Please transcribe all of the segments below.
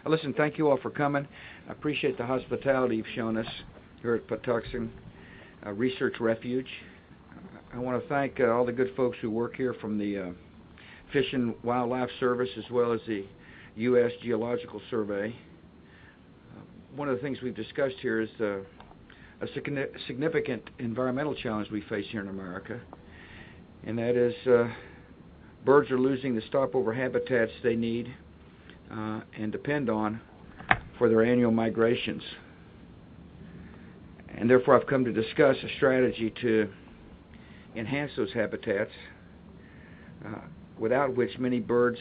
Listen, thank you all for coming. I appreciate the hospitality you've shown us here at Patuxent Research Refuge. I want to thank all the good folks who work here from the Fish and Wildlife Service as well as the U.S. Geological Survey. One of the things we've discussed here is a significant environmental challenge we face here in America, and that is birds are losing the stopover habitats they need and depend on for their annual migrations. And therefore I've come to discuss a strategy to enhance those habitats, without which many birds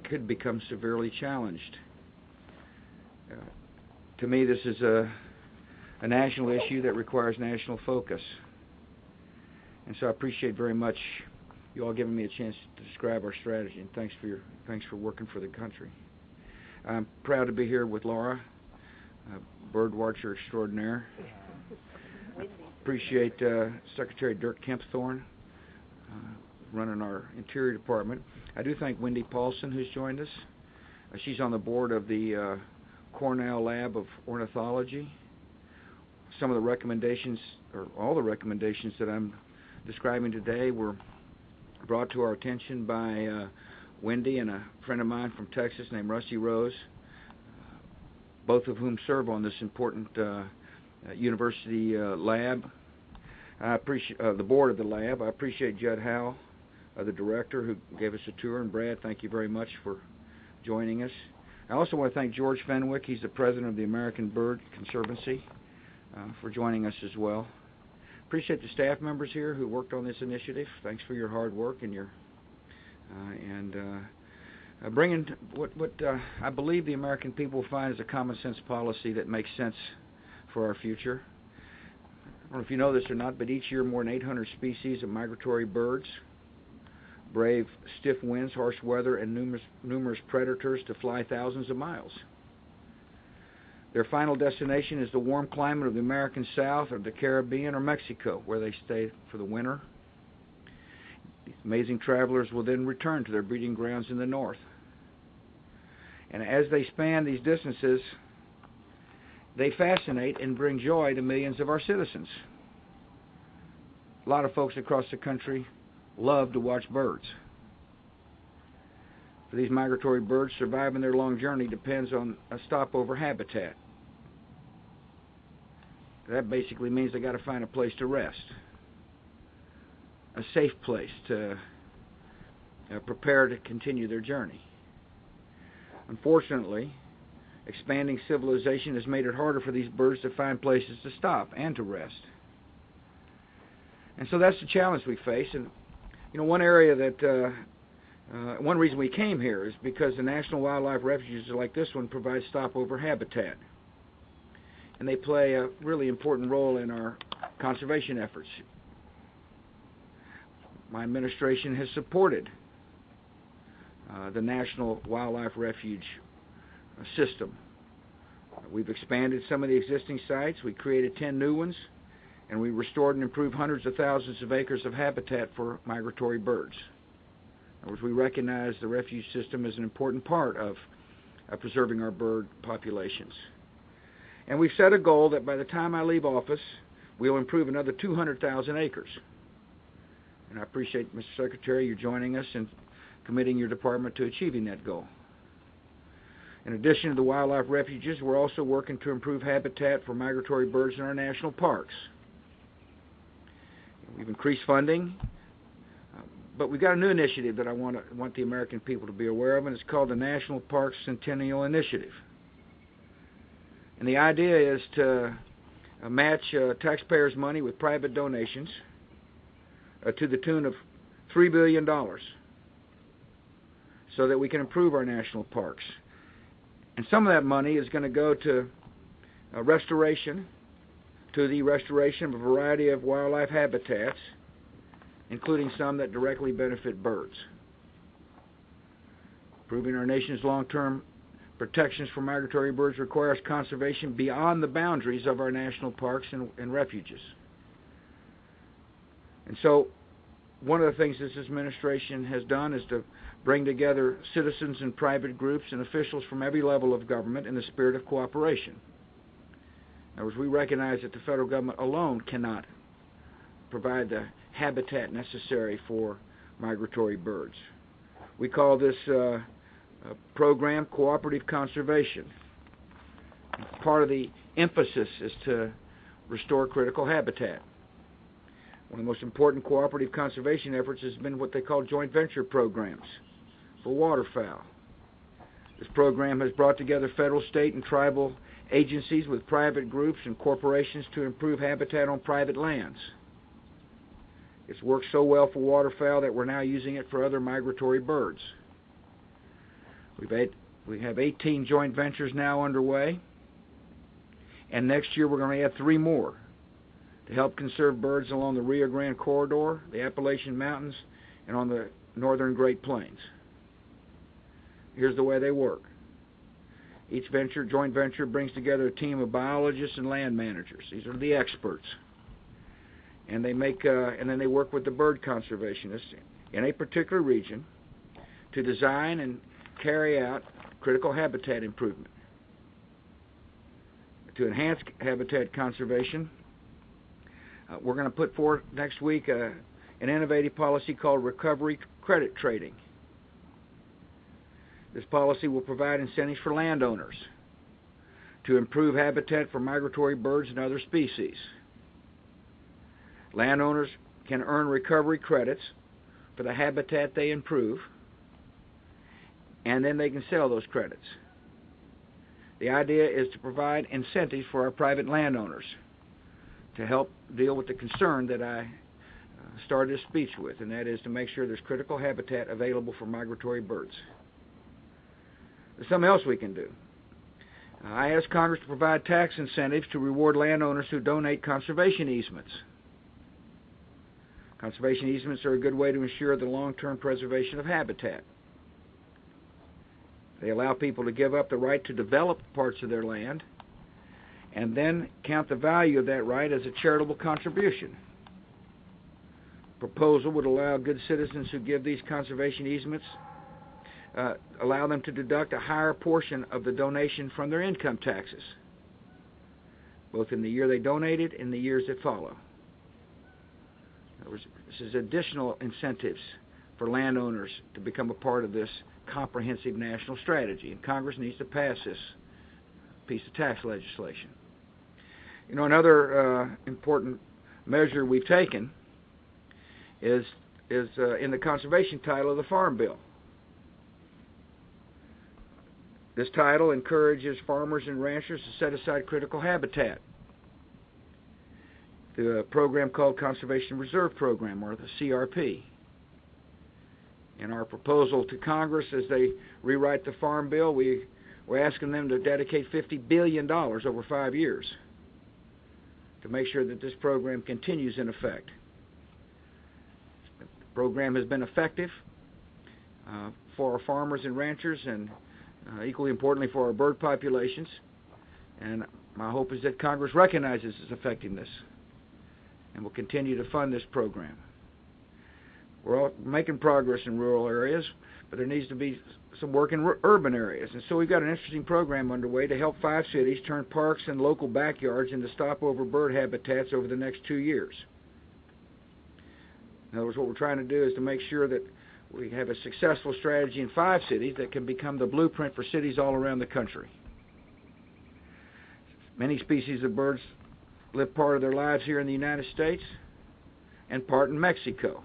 could become severely challenged. To me, this is a national issue that requires national focus. And so I appreciate very much you all giving me a chance to describe our strategy, and thanks for working for the country. I'm proud to be here with Laura, bird watcher extraordinaire. Appreciate Secretary Dirk Kempthorne running our Interior Department. I do thank Wendy Paulson, who's joined us. She's on the board of the Cornell Lab of Ornithology. Some of the recommendations, or all the recommendations that I'm describing today, were brought to our attention by Wendy and a friend of mine from Texas named Rusty Rose, both of whom serve on this important university lab. I appreciate the board of the lab. I appreciate Judd Howell, the director, who gave us a tour, and Brad, thank you very much for joining us. I also want to thank George Fenwick. He's the president of the American Bird Conservancy, for joining us as well. Appreciate the staff members here who worked on this initiative. Thanks for your hard work and your bringing what I believe the American people find is a common sense policy that makes sense for our future. I don't know if you know this or not, but each year more than 800 species of migratory birds brave stiff winds, harsh weather, and numerous predators to fly thousands of miles. Their final destination is the warm climate of the American South or the Caribbean or Mexico, where they stay for the winter. These amazing travelers will then return to their breeding grounds in the north. And as they span these distances, they fascinate and bring joy to millions of our citizens. A lot of folks across the country love to watch birds. For these migratory birds, surviving their long journey depends on a stopover habitat. That basically means they got to find a place to rest, a safe place to prepare to continue their journey. Unfortunately, expanding civilization has made it harder for these birds to find places to stop and to rest. And so that's the challenge we face. And one area that one reason we came here is because the national wildlife refuges like this one provide stopover habitat, and they play a really important role in our conservation efforts. My administration has supported the National Wildlife Refuge system. We've expanded some of the existing sites, we created 10 new ones, and we restored and improved hundreds of thousands of acres of habitat for migratory birds. In other words, we recognize the refuge system as an important part of preserving our bird populations. And we've set a goal that by the time I leave office, we'll improve another 200,000 acres. And I appreciate, Mr. Secretary, you joining us and committing your department to achieving that goal. In addition to the wildlife refuges, we're also working to improve habitat for migratory birds in our national parks. We've increased funding, but we've got a new initiative that I want the American people to be aware of, and it's called the National Parks Centennial Initiative. And the idea is to match taxpayers' money with private donations to the tune of $3 billion so that we can improve our national parks. And some of that money is going to go to the restoration of a variety of wildlife habitats, including some that directly benefit birds. Improving our nation's long-term protections for migratory birds requires conservation beyond the boundaries of our national parks and refuges. And so one of the things this administration has done is to bring together citizens and private groups and officials from every level of government in the spirit of cooperation. In other words, we recognize that the federal government alone cannot provide the habitat necessary for migratory birds. We call this program cooperative conservation. Part of the emphasis is to restore critical habitat. One of the most important cooperative conservation efforts has been what they call joint venture programs for waterfowl. This program has brought together federal, state, and tribal agencies with private groups and corporations to improve habitat on private lands. It's worked so well for waterfowl that we're now using it for other migratory birds. We have 18 joint ventures now underway, and next year we're going to add 3 more to help conserve birds along the Rio Grande Corridor, the Appalachian Mountains, and on the northern Great Plains. Here's the way they work. Each joint venture brings together a team of biologists and land managers. These are the experts. And they and then they work with the bird conservationists in a particular region to design and carry out critical habitat improvement. To enhance habitat conservation, we're going to put forth next week an innovative policy called recovery credit trading. This policy will provide incentives for landowners to improve habitat for migratory birds and other species. Landowners can earn recovery credits for the habitat they improve, and then they can sell those credits. The idea is to provide incentives for our private landowners to help deal with the concern that I started this speech with, and that is to make sure there's critical habitat available for migratory birds. There's something else we can do. I asked Congress to provide tax incentives to reward landowners who donate conservation easements. Conservation easements are a good way to ensure the long-term preservation of habitat. They allow people to give up the right to develop parts of their land and then count the value of that right as a charitable contribution. Proposal would allow good citizens who give these conservation easements, allow them to deduct a higher portion of the donation from their income taxes, both in the year they donated and the years that follow. In other words, this is additional incentives for landowners to become a part of this comprehensive national strategy, and Congress needs to pass this piece of tax legislation. You know, another important measure we've taken is in the conservation title of the Farm Bill. This title encourages farmers and ranchers to set aside critical habitat through a program called Conservation Reserve Program, or the CRP. In our proposal to Congress as they rewrite the Farm Bill, we're asking them to dedicate $50 billion over 5 years to make sure that this program continues in effect. The program has been effective for our farmers and ranchers, and equally importantly for our bird populations, and my hope is that Congress recognizes its effectiveness and will continue to fund this program. We're all making progress in rural areas, but there needs to be some work in urban areas, and so we've got an interesting program underway to help 5 cities turn parks and local backyards into stopover bird habitats over the next 2 years. In other words, what we're trying to do is to make sure that we have a successful strategy in 5 cities that can become the blueprint for cities all around the country. Many species of birds live part of their lives here in the United States and part in Mexico.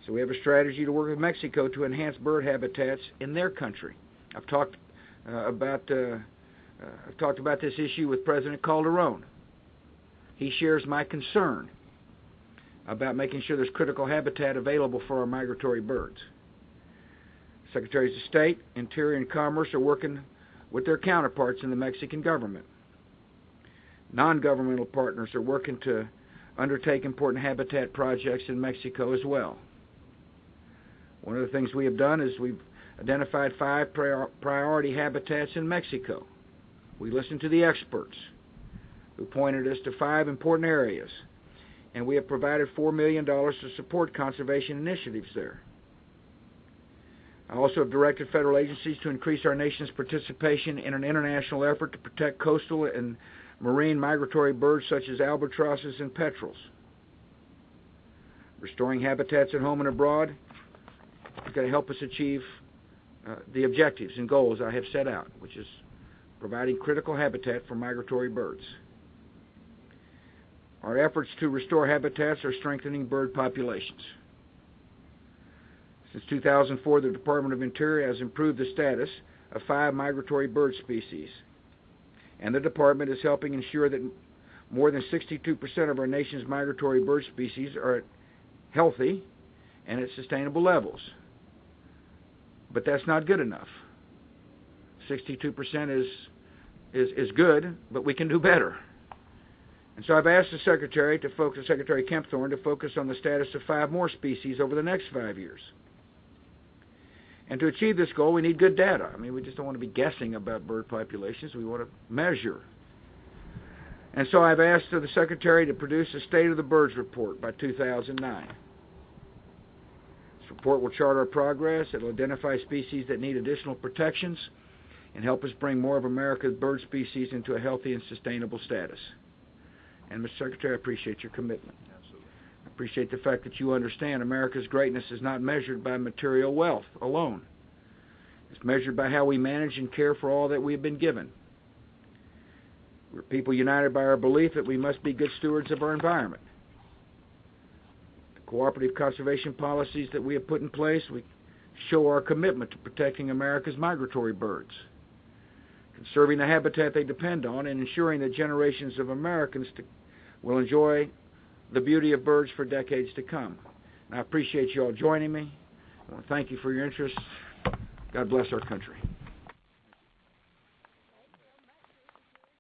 So we have a strategy to work with Mexico to enhance bird habitats in their country. I've talked about this issue with President Calderon. He shares my concern about making sure there's critical habitat available for our migratory birds. Secretaries of State, Interior, and Commerce are working with their counterparts in the Mexican government. Non-governmental partners are working to undertake important habitat projects in Mexico as well. One of the things we have done is we've identified 5 priority habitats in Mexico. We listened to the experts who pointed us to 5 important areas and we have provided $4 million to support conservation initiatives there. I also have directed federal agencies to increase our nation's participation in an international effort to protect coastal and marine migratory birds such as albatrosses and petrels. Restoring habitats at home and abroad is going to help us achieve the objectives and goals I have set out, which is providing critical habitat for migratory birds. Our efforts to restore habitats are strengthening bird populations. Since 2004, the Department of Interior has improved the status of 5 migratory bird species, and the Department is helping ensure that more than 62% of our nation's migratory bird species are healthy and at sustainable levels. But that's not good enough. 62% is good, but we can do better. And so I've asked the Secretary Kempthorne to focus on the status of 5 more species over the next 5 years. And to achieve this goal, we need good data. I mean, we just don't want to be guessing about bird populations. We want to measure. And so I've asked the Secretary to produce a State of the Birds report by 2009. This report will chart our progress. It will identify species that need additional protections and help us bring more of America's bird species into a healthy and sustainable status. And, Mr. Secretary, I appreciate your commitment. Absolutely. I appreciate the fact that you understand America's greatness is not measured by material wealth alone. It's measured by how we manage and care for all that we have been given. We're people united by our belief that we must be good stewards of our environment. The cooperative conservation policies that we have put in place, we show our commitment to protecting America's migratory birds, conserving the habitat they depend on, and ensuring that generations of Americans will enjoy the beauty of birds for decades to come. And I appreciate you all joining me. I want to thank you for your interest. God bless our country.